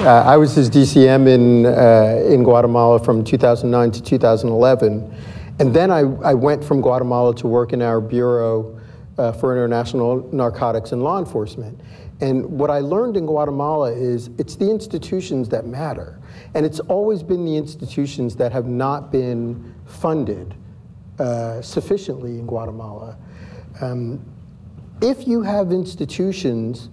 I was his DCM in Guatemala from 2009 to 2011. And then I went from Guatemala to work in our Bureau for International Narcotics and Law Enforcement. And what I learned in Guatemala is it's the institutions that matter. And it's always been the institutions that have not been funded sufficiently in Guatemala. If you have institutions,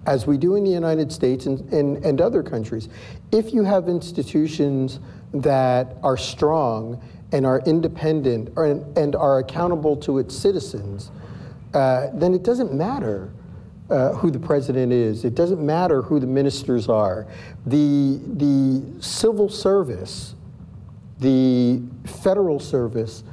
as we do in the United States and other countries, if you have institutions that are strong and are independent and are accountable to its citizens, then it doesn't matter who the president is. It doesn't matter who the ministers are. The civil service, the federal service,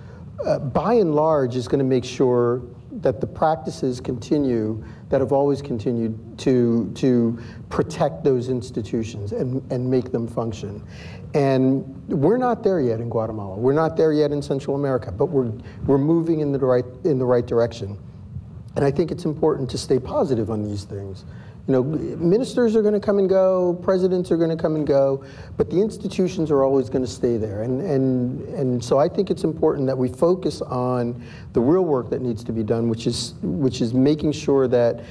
by and large is going to make sure that the practices continue that have always continued to protect those institutions and make them function. And we're not there yet in Guatemala. We're not there yet in Central America, but we're moving in the right direction. And I think it's important to stay positive on these things. You know, ministers are going to come and go, presidents are going to come and go, but the institutions are always going to stay there. And so I think it's important that we focus on the real work that needs to be done, which is making sure that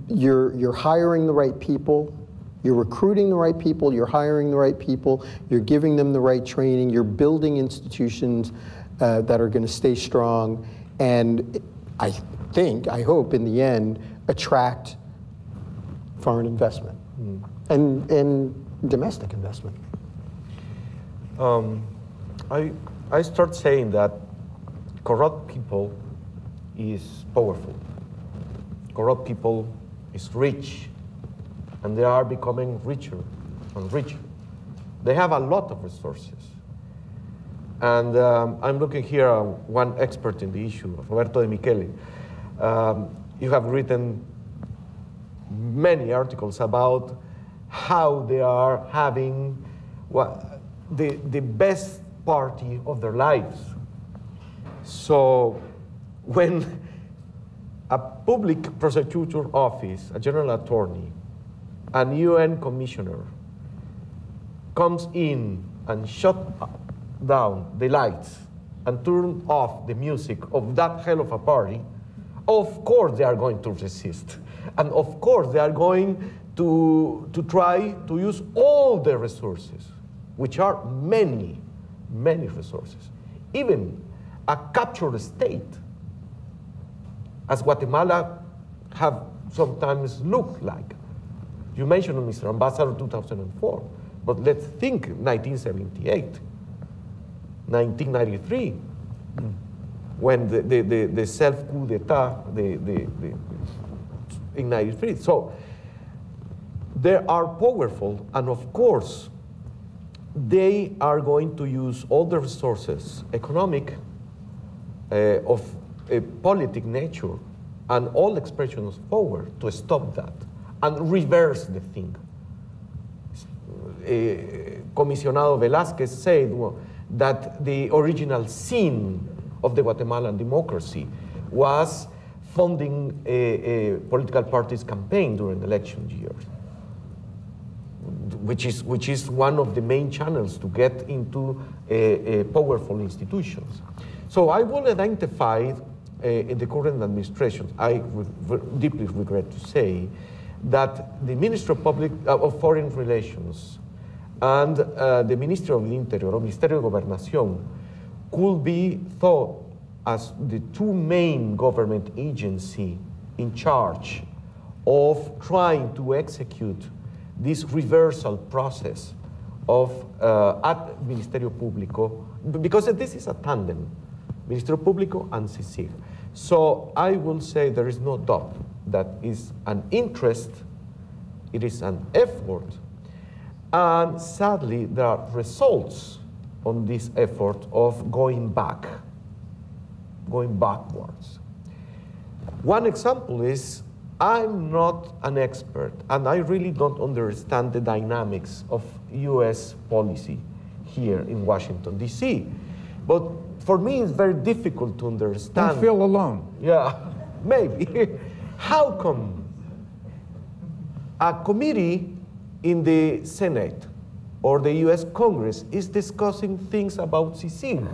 you're hiring the right people, you're recruiting the right people, you're hiring the right people, you're giving them the right training, you're building institutions that are going to stay strong, and I hope in the end, attract foreign investment and domestic investment. I start saying that corrupt people is powerful. Corrupt people is rich, and they are becoming richer and richer. They have a lot of resources. And I'm looking here at one expert in the issue, Roberto de Michele. You have written many articles about how they are having the best party of their lives. So when a public prosecutor office, a general attorney, an UN commissioner comes in and shut down the lights and turn off the music of that hell of a party, of course they are going to resist. And of course they are going to try to use all the resources, which are many, many resources. Even a captured state, as Guatemala have sometimes looked like. You mentioned, Mr. Ambassador, 2004, but let's think 1978, 1993, when the self-coup d'etat, in 93. So they are powerful, and of course, they are going to use all the resources, economic, of a politic nature, and all expressions of power to stop that and reverse the thing. Comisionado Velázquez said that the original sin of the Guatemalan democracy was funding a political party's campaign during election years, which is one of the main channels to get into powerful institutions. So I will identify in the current administration, I deeply regret to say, that the Ministry of Foreign Relations and the Ministry of the Interior, or Ministerio de Gobernación, could be thought as the two main government agencies in charge of trying to execute this reversal process of at Ministerio Público, because this is a tandem, Ministerio Público and CICIG. So I will say there is no doubt that is an interest, it is an effort, and sadly there are results on this effort of going backwards. One example is, I'm not an expert, and I really don't understand the dynamics of US policy here in Washington, D.C. But for me, it's very difficult to understand. Don't feel alone. Yeah, maybe. How come a committee in the Senate or the US Congress is discussing things about CICIG?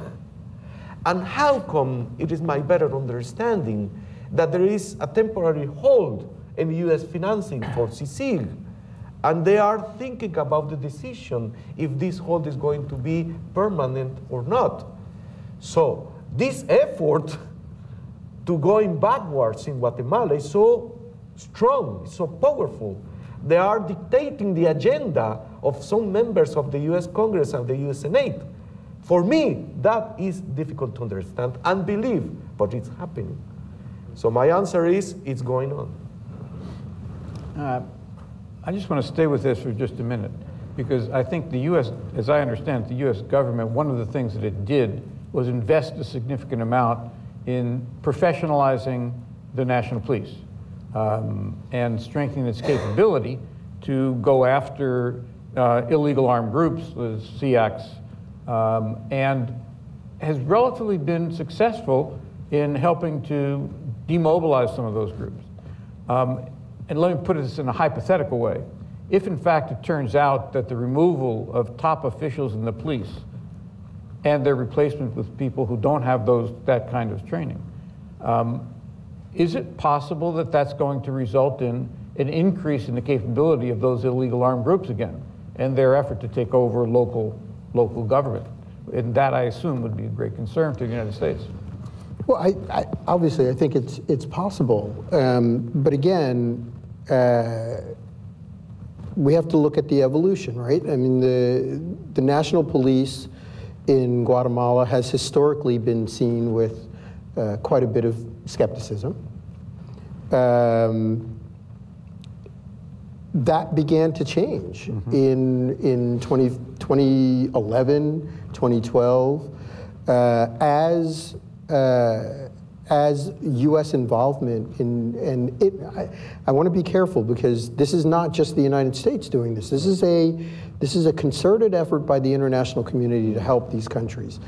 And how come, it is my better understanding, that there is a temporary hold in US financing for CICIG, and they are thinking about the decision if this hold is going to be permanent or not. So this effort to going backwards in Guatemala is so strong, so powerful. They are dictating the agenda of some members of the US Congress and the US Senate. For me, that is difficult to understand and believe, but it's happening. So my answer is, it's going on. I just want to stay with this for just a minute, because I think the US, as I understand it, the US government, one of the things that it did was invest a significant amount in professionalizing the national police. and strengthening its capability to go after illegal armed groups, the SEACs, and has relatively been successful in helping to demobilize some of those groups. And let me put this in a hypothetical way. If in fact it turns out that the removal of top officials in the police and their replacement with people who don't have that kind of training, is it possible that that's going to result in an increase in the capability of those illegal armed groups again and their effort to take over local government? And that, I assume, would be a great concern to the United States. Well, I obviously, I think it's possible. But again, we have to look at the evolution, right? I mean, the national police in Guatemala has historically been seen with quite a bit of skepticism. That began to change in 2011, 2012, as U.S. involvement I want to be careful because this is not just the United States doing this. This is a concerted effort by the international community to help these countries.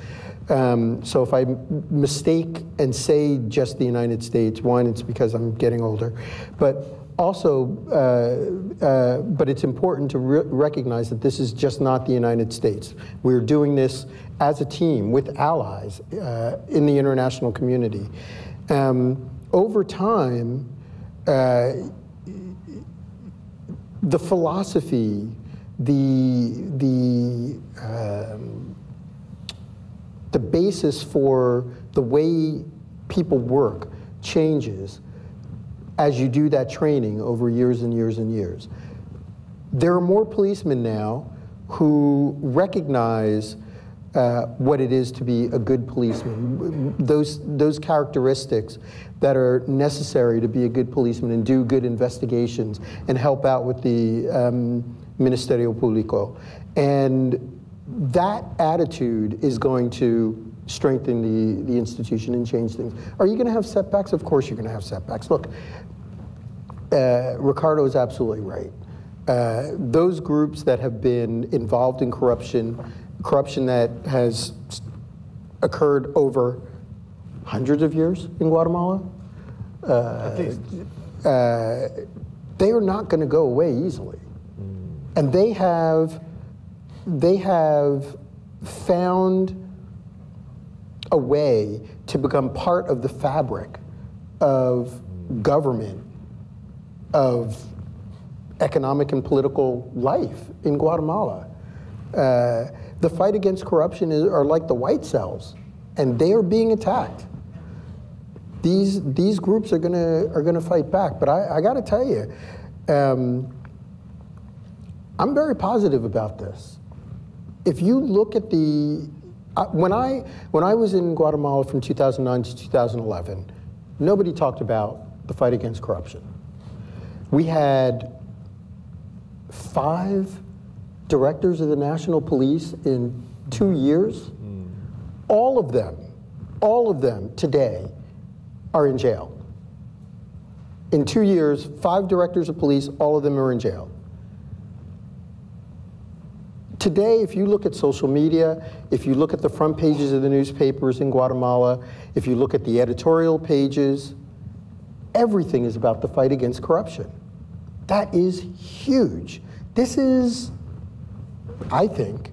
So if I mistake and say just the United States, one, it's because I'm getting older, but also, but it's important to recognize that this is just not the United States. We're doing this as a team with allies in the international community. Over time, the philosophy, the basis for the way people work changes as you do that training over years and years and years. There are more policemen now who recognize what it is to be a good policeman, those characteristics that are necessary to be a good policeman and do good investigations and help out with the Ministerio Público. And that attitude is going to strengthen the institution and change things. Are you going to have setbacks? Of course you're going to have setbacks. Look, Ricardo is absolutely right. Those groups that have been involved in corruption that has occurred over hundreds of years in Guatemala, at least. They are not going to go away easily. And they have found a way to become part of the fabric of government, of economic and political life in Guatemala. The fight against corruption are like the white cells, and they are being attacked. These groups are gonna fight back. But I got to tell you, I'm very positive about this. If you look at when I was in Guatemala from 2009 to 2011, nobody talked about the fight against corruption. We had 5 directors of the national police in 2 years. All of them today are in jail. In 2 years, 5 directors of police, all of them are in jail. Today, if you look at social media, if you look at the front pages of the newspapers in Guatemala, if you look at the editorial pages, everything is about the fight against corruption. That is huge. This is, I think,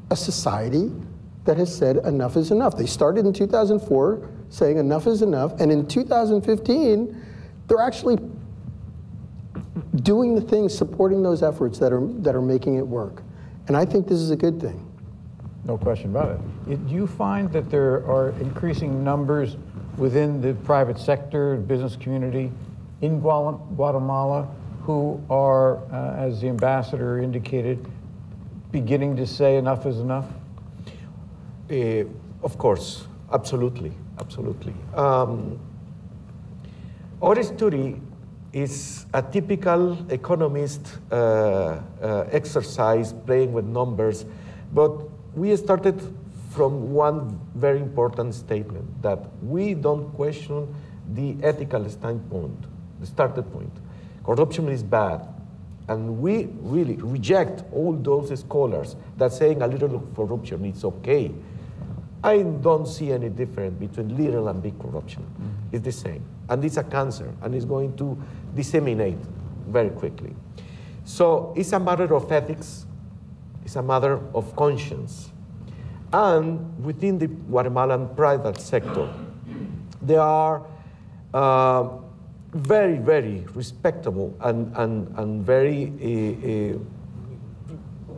a society that has said enough is enough. They started in 2004 saying enough is enough, and in 2015, they're actually doing the things, supporting those efforts that are making it work. And I think this is a good thing. No question about it. Do you find that there are increasing numbers within the private sector, business community in Guatemala who are, as the ambassador indicated, beginning to say enough is enough? Of course, absolutely, absolutely. Our study is a typical economist exercise, playing with numbers, but we started from one very important statement, that we don't question the ethical standpoint the starting point. Corruption is bad. And we really reject all those scholars that saying a little of corruption is okay. I don't see any difference between little and big corruption. It's the same. And it's a cancer, and it's going to disseminate very quickly. So it's a matter of ethics. It's a matter of conscience. And within the Guatemalan private sector, there are very, very respectable and very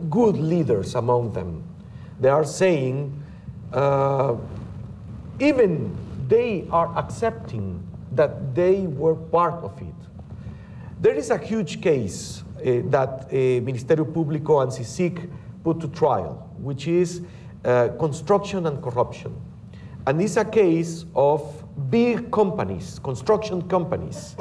good leaders among them. They are saying, even they are accepting that they were part of it. There is a huge case that Ministerio Público and CICIG put to trial, which is construction and corruption. And it's a case of big companies, construction companies,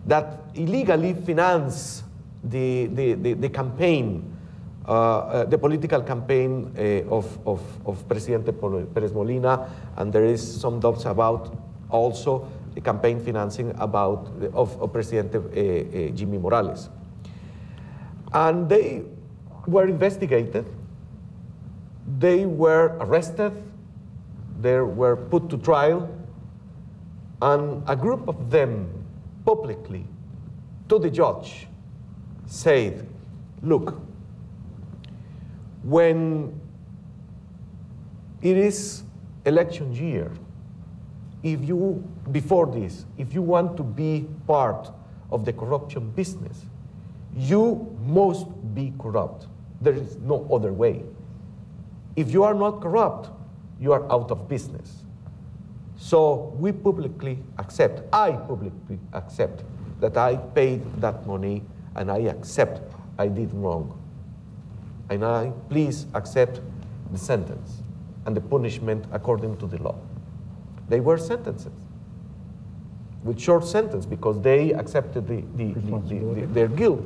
that illegally finance the campaign, the political campaign of Presidente Pérez Molina, and there is some doubts about also the campaign financing of Presidente Jimmy Morales. And they were investigated, they were arrested, they were put to trial, and a group of them publicly to the judge said, look, when it is election year, before this, if you want to be part of the corruption business, you must be corrupt. There is no other way. If you are not corrupt, you are out of business. So I publicly accept that I paid that money, and I accept I did wrong. And I please accept the sentence and the punishment according to the law. They were sentences with short sentence because they accepted their guilt.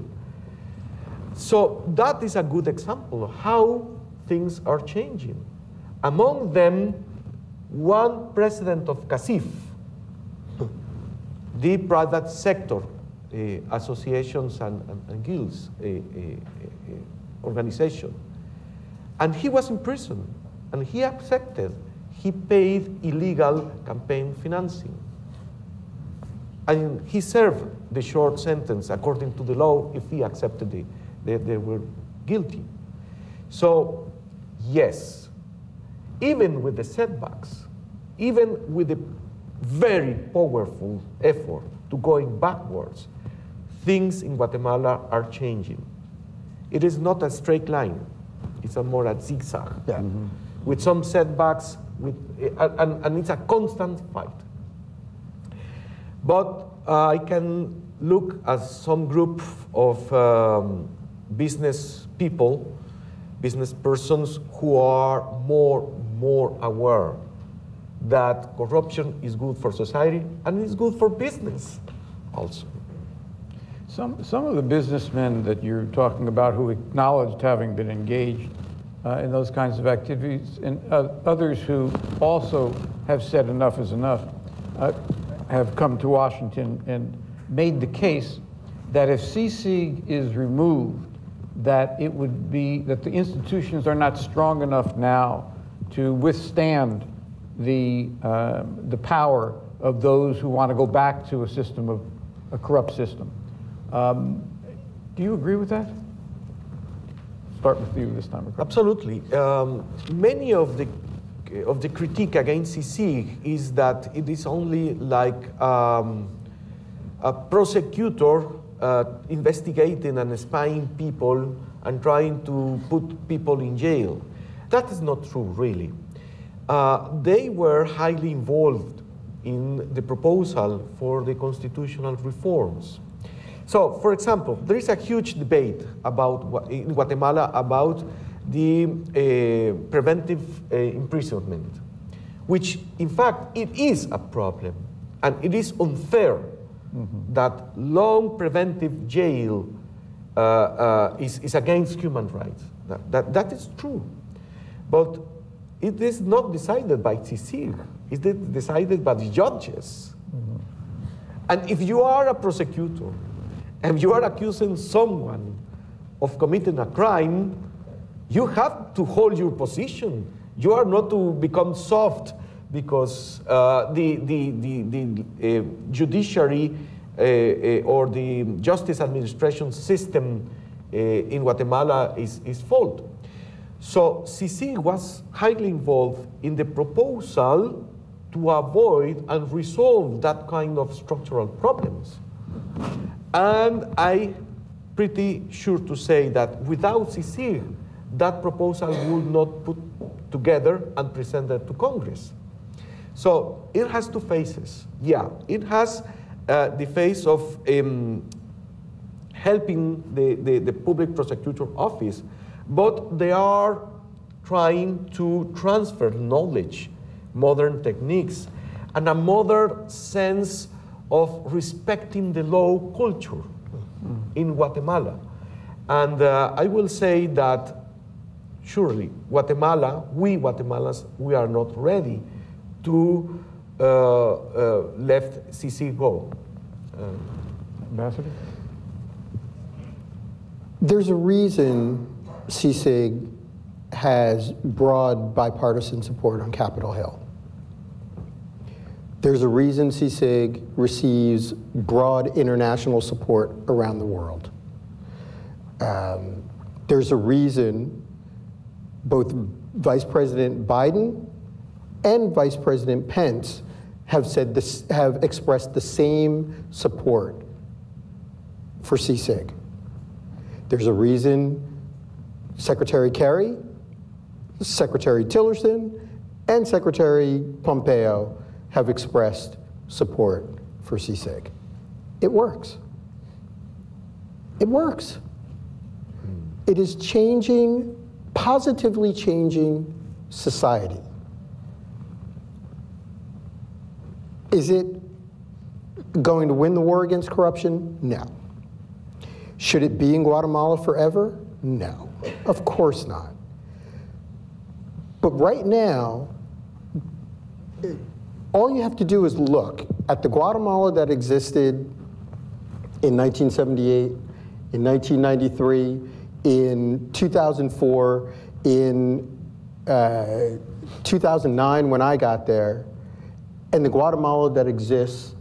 So that is a good example of how things are changing. Among them, one president of CACIF, the private sector associations and guilds organization, and he was in prison, and he accepted he paid illegal campaign financing. And he served the short sentence according to the law if he accepted they were guilty. So, yes, even with the setbacks, even with the very powerful effort to going backwards, things in Guatemala are changing. It is not a straight line. It's a more a zigzag. Yeah. Mm-hmm. With some setbacks, and it's a constant fight. But I can look at some group of business people, business persons who are more aware that corruption is good for society and is good for business also. Some of the businessmen that you're talking about who acknowledged having been engaged in those kinds of activities, and others who also have said enough is enough, have come to Washington and made the case that if CICIG is removed, that it would be that the institutions are not strong enough now to withstand the power of those who want to go back to a corrupt system. Do you agree with that? Start with you this time. Absolutely. Many of the critique against CICIG is that it is only like a prosecutor investigating and spying people and trying to put people in jail. That is not true, really. They were highly involved in the proposal for the constitutional reforms. So, for example, there is a huge debate in Guatemala about the preventive imprisonment, which, in fact, it is a problem, and it is unfair that long preventive jail is against human rights. That is true. But it is not decided by CICIG. It is decided by the judges. And if you are a prosecutor and you are accusing someone of committing a crime, you have to hold your position. You are not to become soft because the judiciary or the justice administration system in Guatemala is fault. So CICIG was highly involved in the proposal to avoid and resolve that kind of structural problems. And I'm pretty sure to say that without CICIG, that proposal would not put together and presented to Congress. So it has two phases. Yeah, it has the phase of helping the public prosecutor office, but they are trying to transfer knowledge, modern techniques, and a modern sense of respecting the law culture in Guatemala. And I will say that surely Guatemala, we Guatemalans, we are not ready to let CICIG go. Ambassador? There's a reason CICIG has broad bipartisan support on Capitol Hill. There's a reason CICIG receives broad international support around the world. There's a reason both Vice President Biden and Vice President Pence have said this, have expressed the same support for CICIG. There's a reason Secretary Kerry, Secretary Tillerson, and Secretary Pompeo have expressed support for CICIG. It works. It works. It is changing, positively changing society. Is it going to win the war against corruption? No. Should it be in Guatemala forever? No, of course not. But right now, all you have to do is look at the Guatemala that existed in 1978, in 1993, in 2004, in 2009 when I got there, and the Guatemala that exists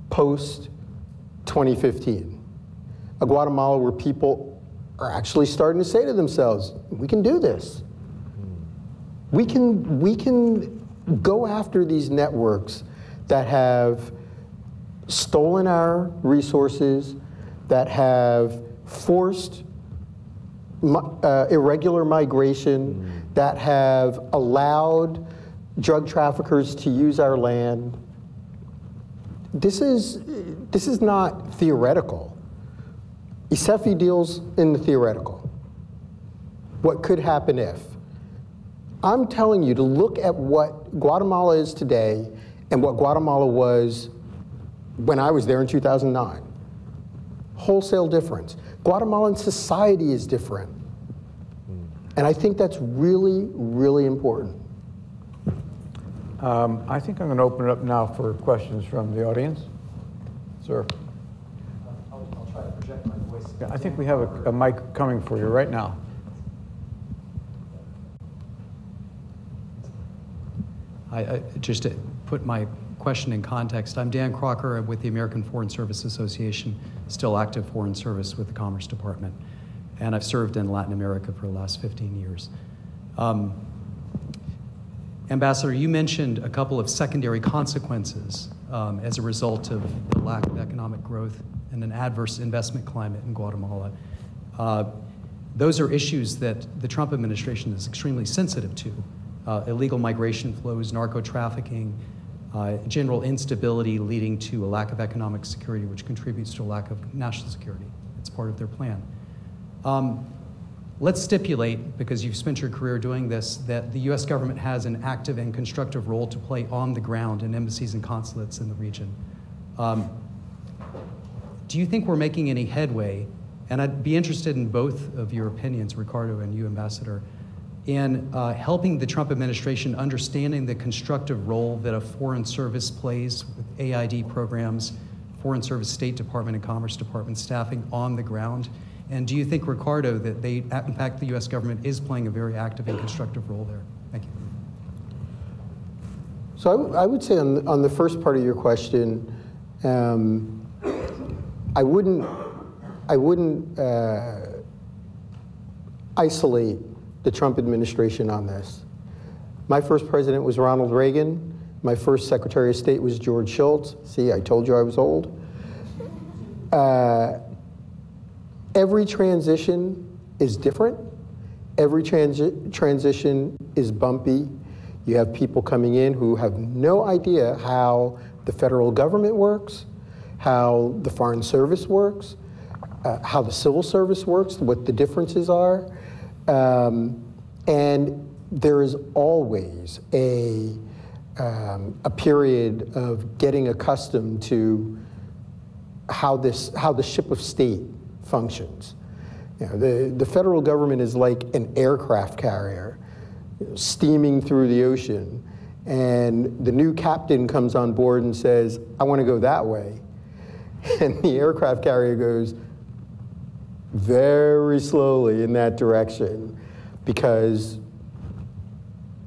post-2015. A Guatemala where people are actually starting to say to themselves, we can do this. We can go after these networks that have stolen our resources, that have forced irregular migration, that have allowed drug traffickers to use our land. This is not theoretical. ISEFI deals in the theoretical. What could happen if? I'm telling you to look at what Guatemala is today and what Guatemala was when I was there in 2009. Wholesale difference. Guatemalan society is different. And I think that's really, really important. I think I'm going to open it up now for questions from the audience. Sir. I'll try to project my voice. Yeah, I think we have a mic coming for you right now. Just to put my question in context, I'm Dan Crocker with the American Foreign Service Association, still active foreign service with the Commerce Department. And I've served in Latin America for the last 15 years. Ambassador, you mentioned a couple of secondary consequences as a result of the lack of economic growth and an adverse investment climate in Guatemala. Those are issues that the Trump administration is extremely sensitive to. Illegal migration flows, narco trafficking, general instability leading to a lack of economic security, which contributes to a lack of national security. It's part of their plan. Let's stipulate, because you've spent your career doing this, that the US government has an active and constructive role to play on the ground in embassies and consulates in the region. Do you think we're making any headway? And I'd be interested in both of your opinions, Ricardo and you, Ambassador, in helping the Trump administration understanding the constructive role that a foreign service plays with AID programs, Foreign Service, State Department, and Commerce Department staffing on the ground? And do you think, Ricardo, that in fact, the U.S. government is playing a very active and constructive role there? Thank you. So I would say on the first part of your question, I wouldn't isolate the Trump administration on this. My first president was Ronald Reagan. My first Secretary of State was George Shultz. See, I told you I was old. Every transition is different. Every transition is bumpy. You have people coming in who have no idea how the federal government works, how the Foreign Service works, how the civil service works, what the differences are. And there is always a period of getting accustomed to how the ship of state functions. You know, the federal government is like an aircraft carrier, steaming through the ocean, and the new captain comes on board and says, I want to go that way. And the aircraft carrier goes very slowly in that direction because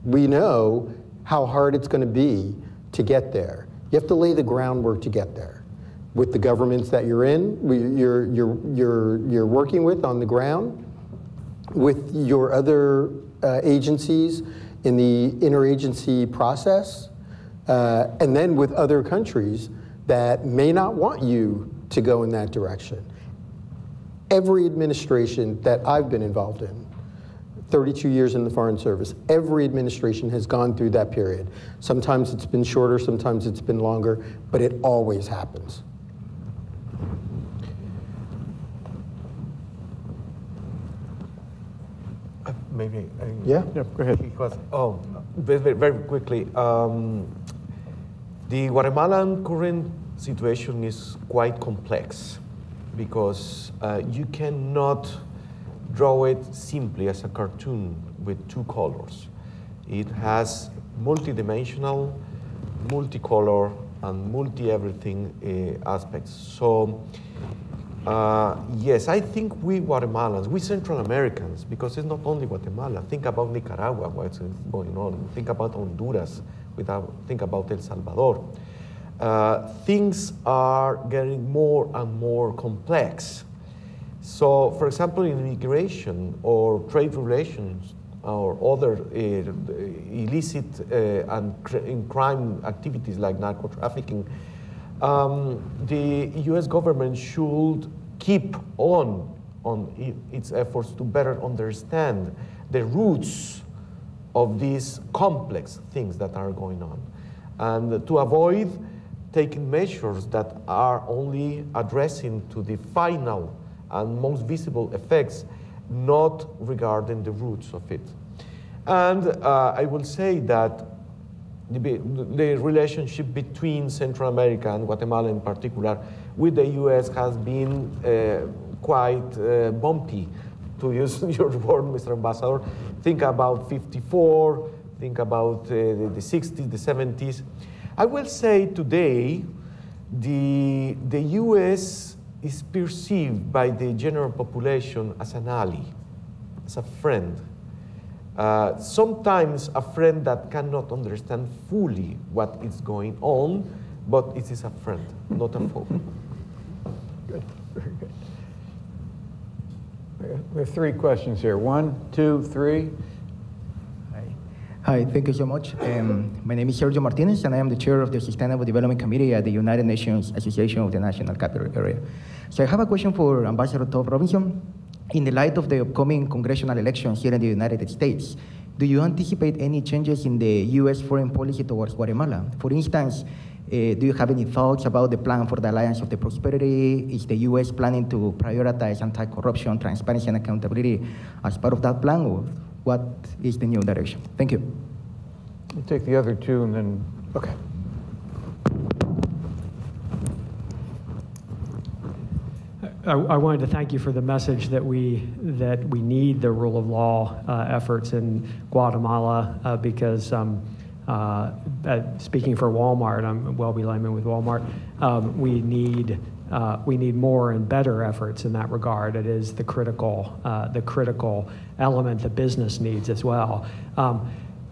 we know how hard it's going to be to get there. You have to lay the groundwork to get there with the governments that you're working with on the ground, with your other agencies in the interagency process, and then with other countries that may not want you to go in that direction. Every administration that I've been involved in, 32 years in the Foreign Service, every administration has gone through that period. Sometimes it's been shorter, sometimes it's been longer, but it always happens. Maybe. Yeah, go ahead. Because, very, very quickly. The Guatemalan current situation is quite complex because you cannot draw it simply as a cartoon with two colors. It has multidimensional, multicolor, and multi-everything aspects. So, yes, I think we Guatemalans, we Central Americans, because it's not only Guatemala, think about Nicaragua, what's going on, think about Honduras, think about El Salvador. Things are getting more and more complex. So, for example, in immigration or trade relations or other illicit and crime activities like narco trafficking, the U.S. government should keep on its efforts to better understand the roots of these complex things that are going on, and to avoid taking measures that are only addressing to the final and most visible effects, not regarding the roots of it. And I will say that the relationship between Central America and Guatemala in particular with the U.S. has been quite bumpy, to use your word, Mr. Ambassador. Think about 54, think about the 60s, the 70s. I will say today the U.S. is perceived by the general population as an ally, as a friend. Sometimes a friend that cannot understand fully what is going on, but it is a friend, not a foe. Good, very good. We have three questions here. 1, 2, 3. Hi, thank you so much. My name is Sergio Martinez, and I am the chair of the Sustainable Development Committee at the United Nations Association of the National Capital Area. So I have a question for Ambassador Todd Robinson. In the light of the upcoming congressional elections here in the United States, do you anticipate any changes in the U.S. foreign policy towards Guatemala? For instance, do you have any thoughts about the plan for the Alliance of the Prosperity? Is the U.S. planning to prioritize anti-corruption, transparency, and accountability as part of that plan, or what is the new direction? Thank you. We'll take the other two and then. Okay. I wanted to thank you for the message that we need the rule of law efforts in Guatemala because speaking for Walmart, I'm Welby Lyman with Walmart, we need more and better efforts in that regard. It is the critical element that business needs as well.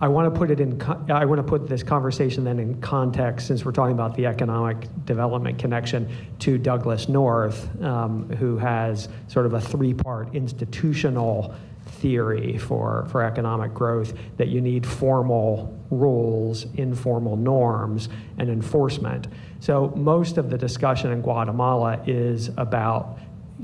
I want to put this conversation then in context, since we're talking about the economic development connection, to Douglas North, who has sort of a three-part institutional theory for economic growth, that you need formal rules, informal norms, and enforcement. So most of the discussion in Guatemala is about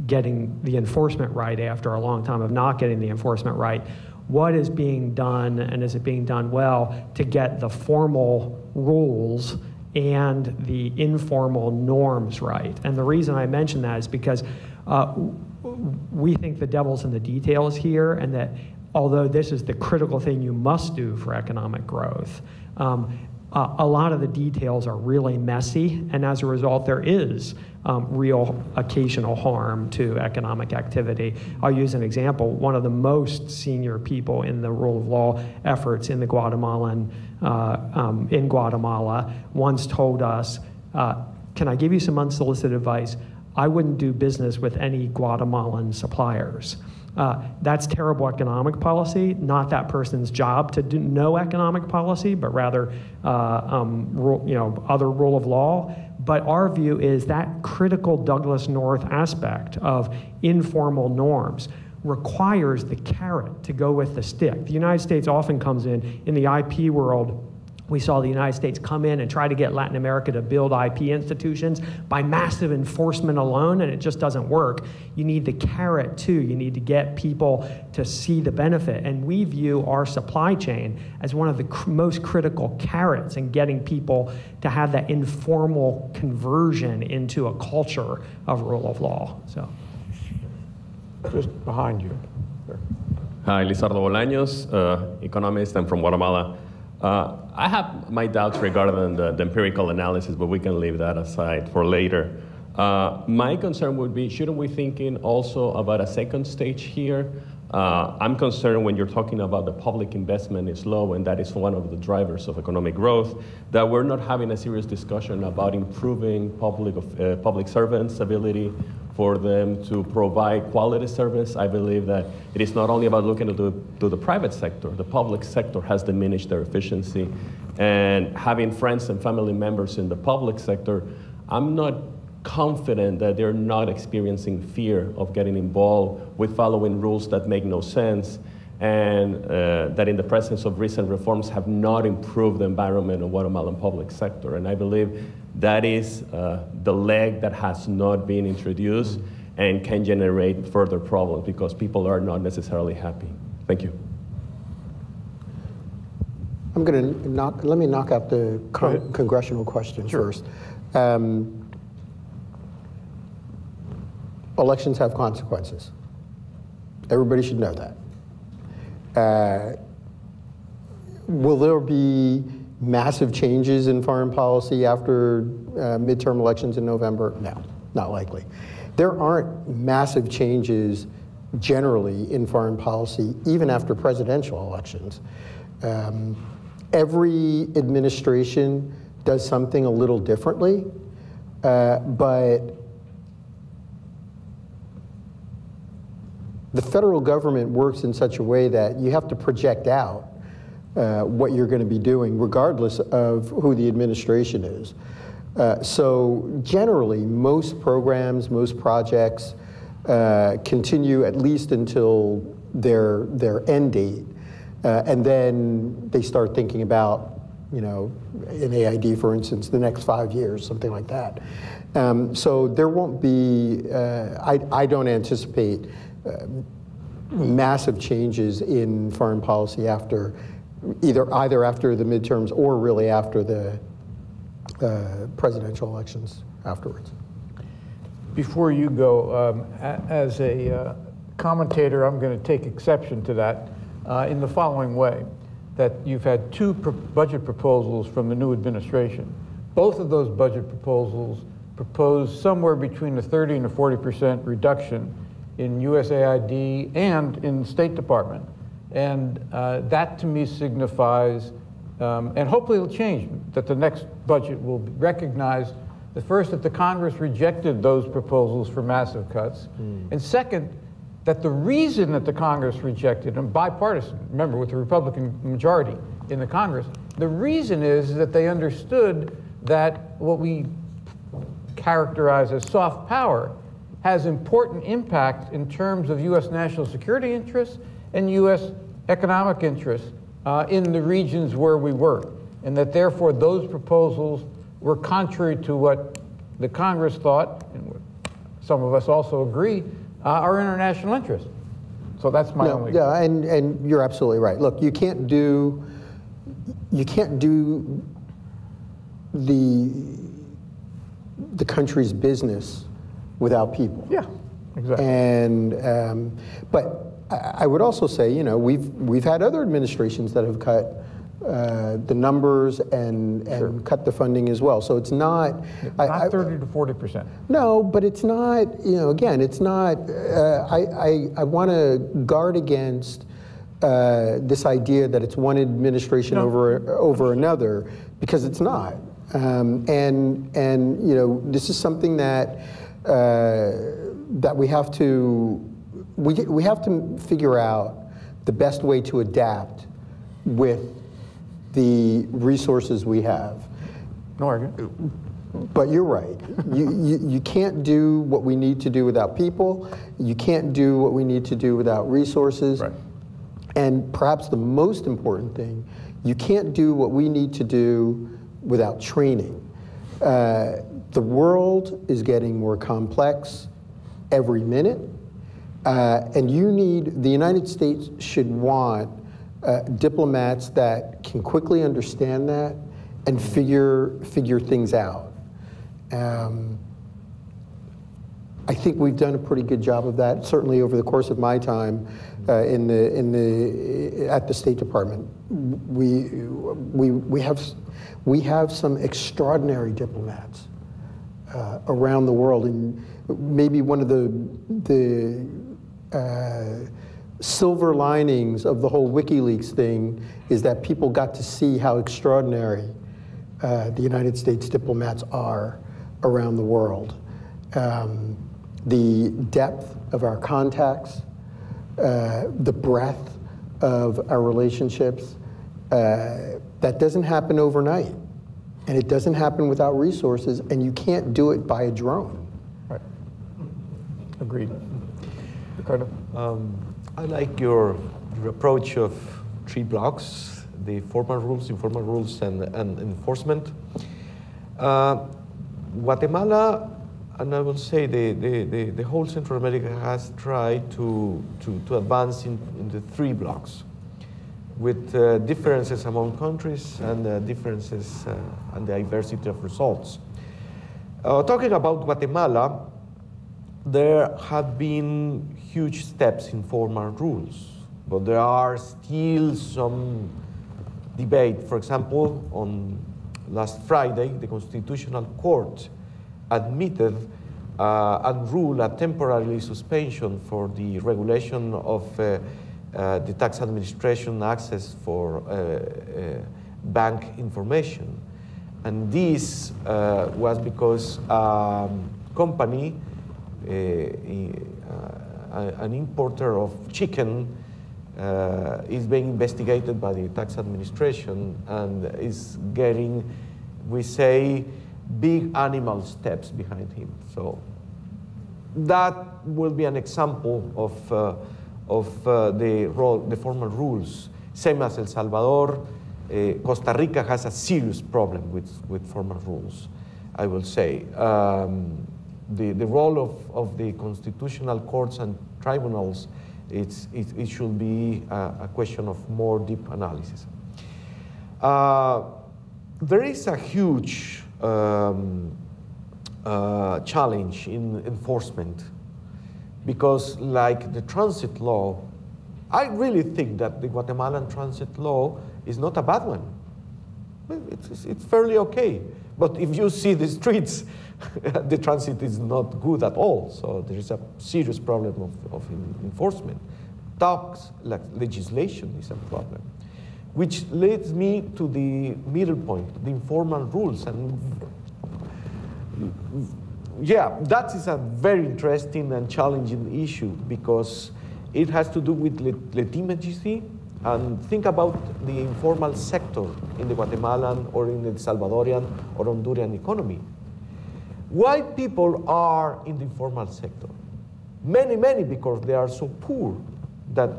getting the enforcement right after a long time of not getting the enforcement right. What is being done, and is it being done well, to get the formal rules and the informal norms right? And the reason I mention that is because we think the devil's in the details here, and that although this is the critical thing you must do for economic growth, a lot of the details are really messy, and as a result, there is real occasional harm to economic activity. I'll use an example. One of the most senior people in the rule of law efforts in the in Guatemala once told us, "Can I give you some unsolicited advice? I wouldn't do business with any Guatemalan suppliers." That's terrible economic policy, not that person's job to know economic policy, but rather other rule of law. But our view is that critical Douglas North aspect of informal norms requires the carrot to go with the stick. The United States often comes in the IP world. We saw the United States come in and try to get Latin America to build IP institutions by massive enforcement alone, and it just doesn't work. You need the carrot too. You need to get people to see the benefit. And we view our supply chain as one of the most critical carrots in getting people to have that informal conversion into a culture of rule of law. So, just behind you. Hi, Lizardo Bolaños, economist. I'm from Guatemala. I have my doubts regarding the empirical analysis, but we can leave that aside for later. My concern would be, shouldn't we thinking also about a second stage here? I'm concerned when you're talking about the public investment is low, and that is one of the drivers of economic growth, that we're not having a serious discussion about improving public servants' ability for them to provide quality service. I believe that it is not only about looking to the private sector. The public sector has diminished their efficiency. And having friends and family members in the public sector, I'm not confident that they're not experiencing fear of getting involved with following rules that make no sense, and that in the presence of recent reforms have not improved the environment of Guatemalan public sector. And I believe that is the leg that has not been introduced and can generate further problems because people are not necessarily happy. Thank you. I'm going to let me knock out the congressional question first. Elections have consequences. Everybody should know that. Will there be massive changes in foreign policy after midterm elections in November? No, not likely. There aren't massive changes generally in foreign policy, even after presidential elections. Every administration does something a little differently, but the federal government works in such a way that you have to project out what you're going to be doing, regardless of who the administration is. So generally, most programs, most projects continue at least until their end date. And then they start thinking about, in AID, for instance, the next 5 years, something like that. So there won't be, I don't anticipate massive changes in foreign policy after either after the midterms or really after the presidential elections afterwards. Before you go, as a commentator, I'm going to take exception to that in the following way, that you've had two budget proposals from the new administration. Both of those budget proposals propose somewhere between a 30% and a 40% reduction in USAID and in the State Department. And that to me signifies and hopefully it'll change, that the next budget will recognize that first, that the Congress rejected those proposals for massive cuts, and second, that the reason that the Congress rejected, and bipartisan, remember, with the Republican majority in the Congress, the reason is that they understood that what we characterize as soft power has important impact in terms of U.S. national security interests and U.S. economic interests in the regions where we work, and that therefore those proposals were contrary to what the Congress thought, and what some of us also agree, are international interests. So that's my only. Yeah, and you're absolutely right. Look, you can't do the country's business without people. Yeah, exactly. And but I would also say, you know, we've had other administrations that have cut the numbers and Sure. cut the funding as well. So it's not 30 to 40%. No, but it's not. You know, again, it's not. I want to guard against this idea that it's one administration over another, because it's not. And you know, this is something that that we have to figure out the best way to adapt with the resources we have. No argument. But you're right. You can't do what we need to do without people. You can't do what we need to do without resources. Right. And perhaps the most important thing, you can't do what we need to do without training. The world is getting more complex every minute, and the United States should want diplomats that can quickly understand that and figure things out. I think we've done a pretty good job of that, certainly over the course of my time at the State Department. We have some extraordinary diplomats around the world, and maybe one of the silver linings of the whole WikiLeaks thing is that people got to see how extraordinary the United States diplomats are around the world. The depth of our contacts, the breadth of our relationships, that doesn't happen overnight. And it doesn't happen without resources, and you can't do it by a drone. Right. Agreed. Ricardo? I like your approach of 3 blocks: the formal rules, informal rules, and enforcement. Guatemala, and I will say the whole Central America has tried to advance in the 3 blocks, with differences among countries and differences and the diversity of results. Talking about Guatemala, there have been huge steps in formal rules, but there are still some debate. For example, on last Friday, the Constitutional Court admitted and ruled a temporary suspension for the regulation of the tax administration access for bank information. And this was because company, an importer of chicken, is being investigated by the tax administration and is getting, we say, big animal steps behind him. So that will be an example of the formal rules. Same as El Salvador, Costa Rica has a serious problem with formal rules, I will say. The role of the constitutional courts and tribunals, it should be a question of more deep analysis. There is a huge challenge in enforcement, because like the transit law, I really think that the Guatemalan transit law is not a bad one. It's fairly okay. But if you see the streets, the transit is not good at all. So there is a serious problem of enforcement. Tax legislation is a problem. which leads me to the middle point, the informal rules. And yeah, that is a very interesting and challenging issue because it has to do with legitimacy. And think about the informal sector in the Guatemalan or in the Salvadorian or Honduran economy. Why people are in the informal sector? Many, because they are so poor that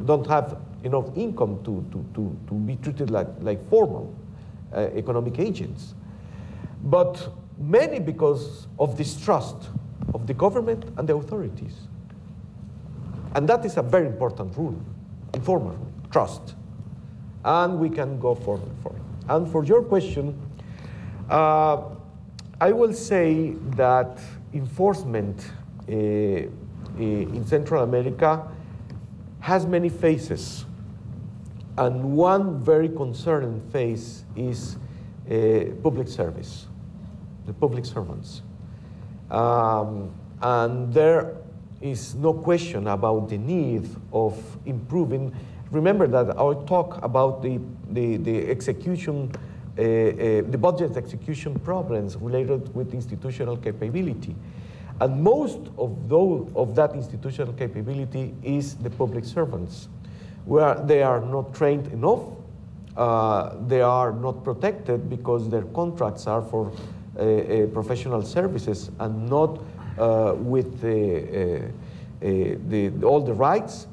don't have enough income to be treated like formal economic agents. But many because of distrust of the government and the authorities. And that is a very important rule, informal trust. And we can go forward for it. And for your question, I will say that enforcement in Central America has many phases. And one very concerning phase is public service, the public servants. And there is no question about the need of improving. Remember that I talk about the execution, the budget execution problems related with institutional capability. And most of that institutional capability is the public servants, where they are not trained enough, they are not protected because their contracts are for professional services and not with all the rights,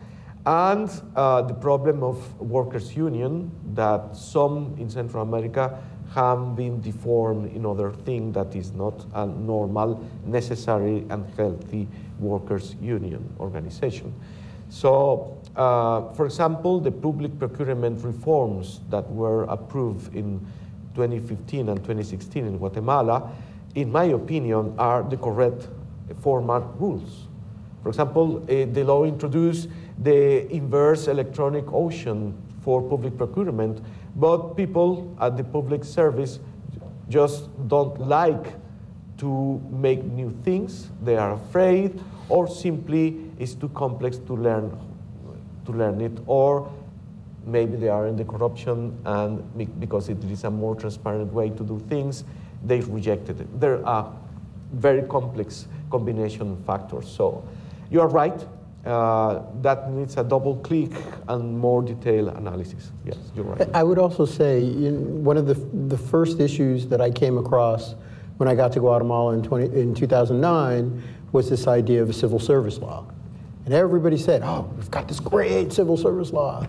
and the problem of workers' union that some in Central America have been deformed in other things that is not a normal, necessary, and healthy workers' union organization. So, for example, the public procurement reforms that were approved in 2015 and 2016 in Guatemala, in my opinion, are the correct format rules. For example, the law introduced the inverse electronic auction for public procurement, but people at the public service just don't like to make new things. They are afraid, or simply it's too complex to learn it, or maybe they are in the corruption, and because it is a more transparent way to do things, they rejected it. There are very complex combination of factors. So you are right. That needs a double click and more detailed analysis. Yes, you're right. I would also say one of the first issues that I came across when I got to Guatemala in 2009 was this idea of a civil service law. And everybody said, oh, we've got this great civil service law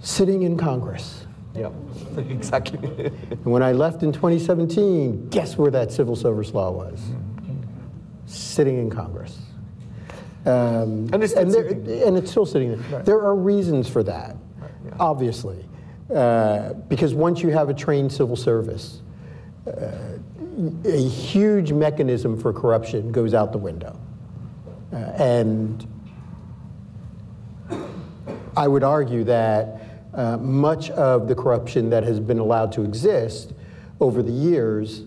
sitting in Congress. Yeah, exactly. And when I left in 2017, guess where that civil service law was? Sitting in Congress. And it's still sitting there. Right. There are reasons for that, right, yeah. Obviously. Because once you have a trained civil service, a huge mechanism for corruption goes out the window. And I would argue that much of the corruption that has been allowed to exist over the years,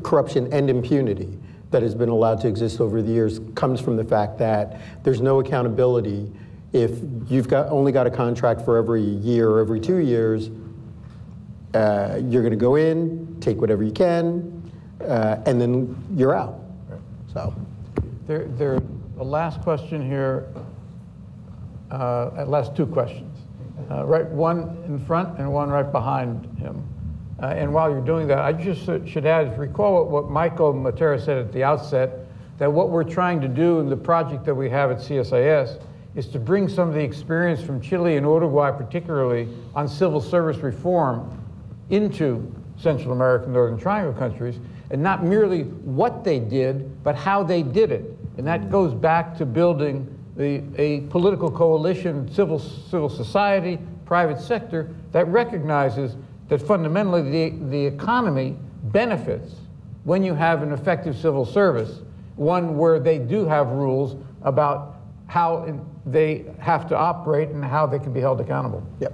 corruption and impunity that has been allowed to exist over the years, comes from the fact that there's no accountability. If you've only got a contract for every year or every 2 years, you're going to go in, take whatever you can, and then you're out. Right. So, the last question here. Last two questions. Right, one in front and one right behind him. And while you're doing that, I just should add, recall what Michael Matera said at the outset, that what we're trying to do in the project that we have at CSIS is to bring some of the experience from Chile and Uruguay, particularly on civil service reform, into Central American Northern Triangle countries, and not merely what they did, but how they did it. And that goes back to building a political coalition, civil society, private sector, that recognizes that fundamentally the economy benefits when you have an effective civil service, one where they do have rules about how they have to operate and how they can be held accountable. Yep.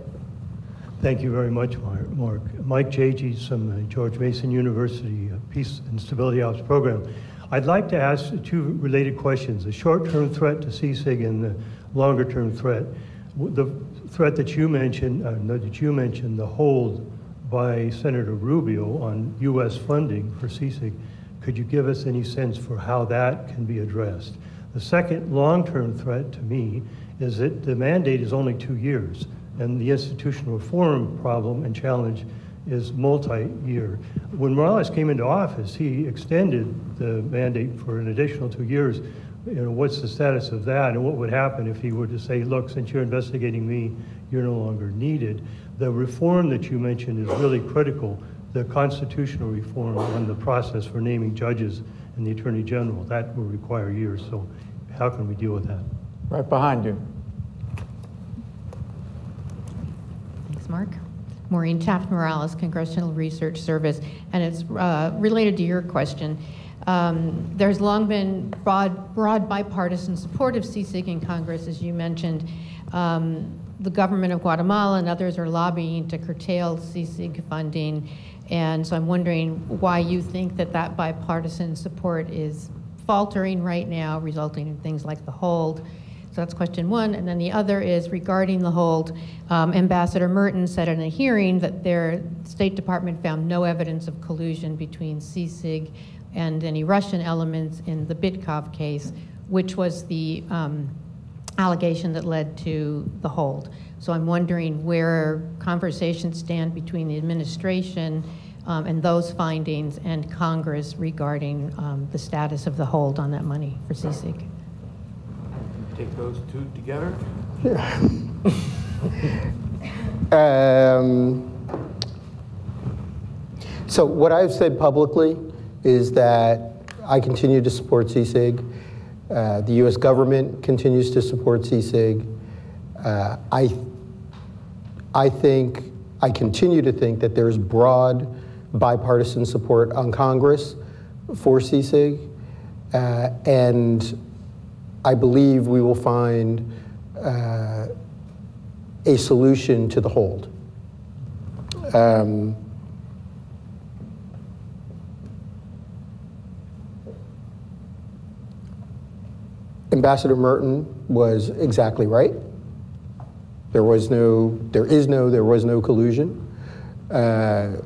Thank you very much, Mark. Mike Jages from George Mason University Peace and Stability Ops Program. I'd like to ask two related questions, the short-term threat to CSIG and the longer-term threat. The threat that you mentioned, the hold by Senator Rubio on U.S. funding for CSIG, could you give us any sense for how that can be addressed? The second long-term threat to me is that the mandate is only 2 years, and the institutional reform problem and challenge is multi-year. When Morales came into office, he extended the mandate for an additional 2 years. What's the status of that, and what would happen if he were to say, look, since you're investigating me, you're no longer needed? The reform that you mentioned is really critical, the constitutional reform on the process for naming judges and the Attorney General. That will require years, so how can we deal with that? Right behind you. Thanks, Mark. Maureen Taft-Morales, Congressional Research Service, and it's related to your question. There's long been broad bipartisan support of CSIG in Congress, as you mentioned. The government of Guatemala and others are lobbying to curtail CSIG funding, and so I'm wondering why you think that that bipartisan support is faltering right now, resulting in things like the hold. So that's question one. And then the other is regarding the hold. Ambassador Merton said in a hearing that their State Department found no evidence of collusion between CSIG and any Russian elements in the Bitkov case, which was the allegation that led to the hold. So I'm wondering where conversations stand between the administration and those findings and Congress regarding the status of the hold on that money for CSIG. Take those two together? So what I've said publicly is that I continue to support CSIG. The U.S. government continues to support CSIG. I continue to think that there's broad bipartisan support on Congress for CSIG, and I believe we will find a solution to the hold. Ambassador Merton was exactly right. There was no collusion. But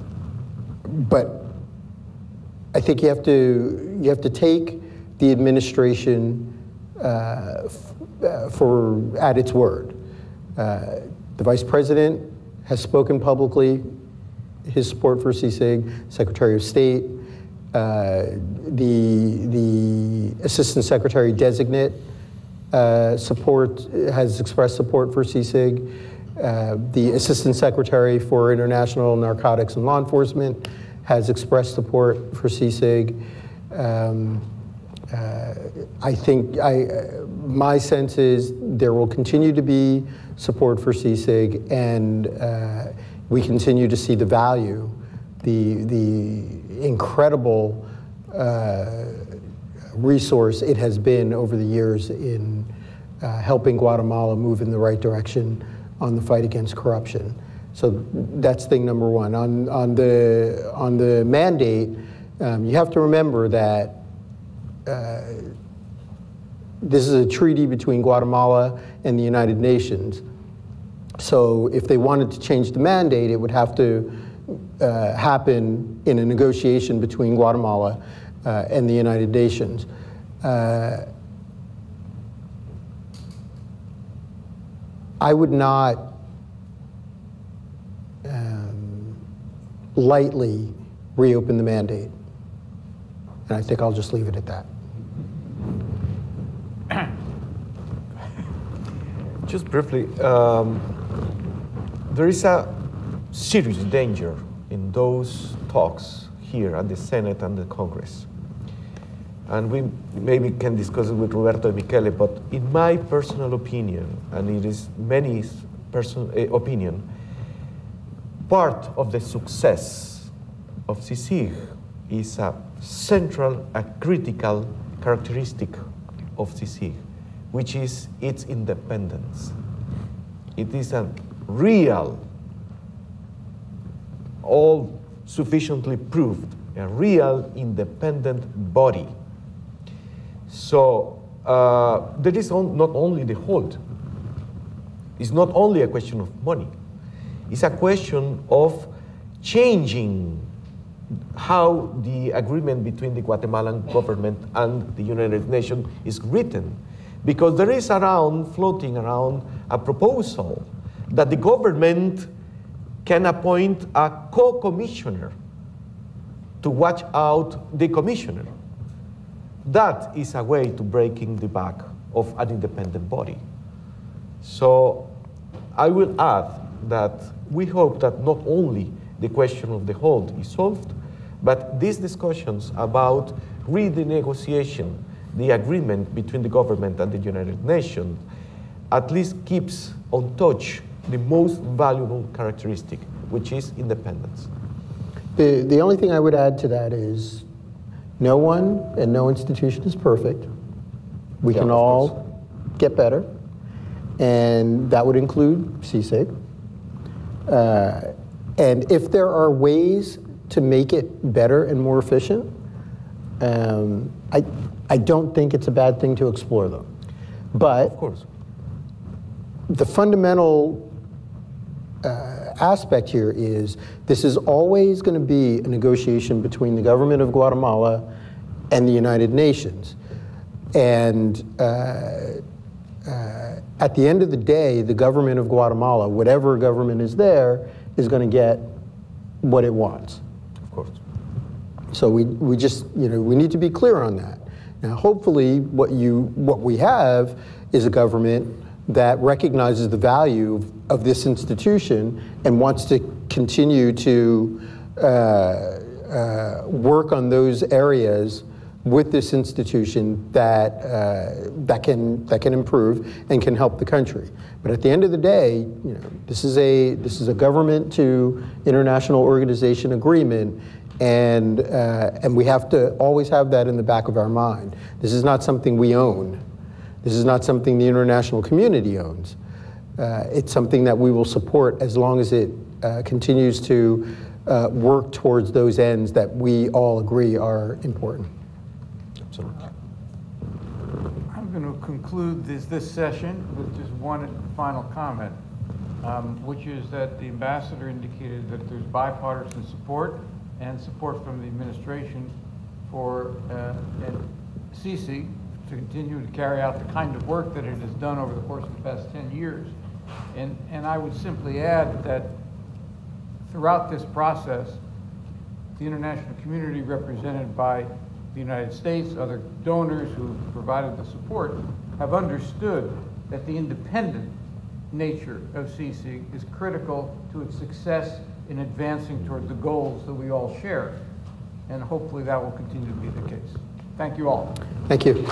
I think you have to take the administration at its word. The Vice President has spoken publicly his support for CSIG. Secretary of State, the Assistant Secretary Designate has expressed support for CSIG. The Assistant Secretary for International Narcotics and Law Enforcement has expressed support for CSIG. My sense is there will continue to be support for CSIG, and we continue to see the value, the incredible resource it has been over the years in helping Guatemala move in the right direction on the fight against corruption. So that's thing number one. On the mandate, you have to remember that this is a treaty between Guatemala and the United Nations. So if they wanted to change the mandate, it would have to happen in a negotiation between Guatemala and the United Nations. I would not lightly reopen the mandate. And I think I'll just leave it at that. Just briefly, there is a serious danger in those talks here at the Senate and the Congress. And we maybe can discuss it with Roberto and Michele, but in my personal opinion, and it is many personal opinion, part of the success of CSIG is a central, a critical characteristic of CSIG, which is its independence. It is a real, all sufficiently proved, a real independent body. So there is not only the hold, It's not only a question of money. It's a question of changing how the agreement between the Guatemalan government and the United Nations is written. Because there is floating around a proposal that the government can appoint a co-commissioner to watch out the commissioner. That is a way to breaking the back of an independent body. So I will add that we hope that not only the question of the hold is solved, but these discussions about renegotiation, the agreement between the government and the United Nations, at least keeps on touch the most valuable characteristic, which is independence. The only thing I would add to that is no one and no institution is perfect. We can all get better, and that would include CSIC. And if there are ways to make it better and more efficient, I don't think it's a bad thing to explore them. But of course, the fundamental aspect here is this is always going to be a negotiation between the government of Guatemala and the United Nations. And at the end of the day, the government of Guatemala, whatever government is there, is going to get what it wants. Of course. So we just, we need to be clear on that. Now, hopefully, what we have is a government that recognizes the value of this institution and wants to continue to work on those areas with this institution that can improve and can help the country. But at the end of the day, this is a government to international organization agreement, and we have to always have that in the back of our mind. This is not something we own. This is not something the international community owns. It's something that we will support as long as it continues to work towards those ends that we all agree are important. Absolutely. I'm going to conclude this session with just one final comment, which is that the ambassador indicated that there's bipartisan support and support from the administration for CICIG to continue to carry out the kind of work that it has done over the course of the past 10 years. And I would simply add that throughout this process, the international community represented by the United States, other donors who provided the support, have understood that the independent nature of CICIG is critical to its success in advancing toward the goals that we all share. And hopefully that will continue to be the case. Thank you all. Thank you.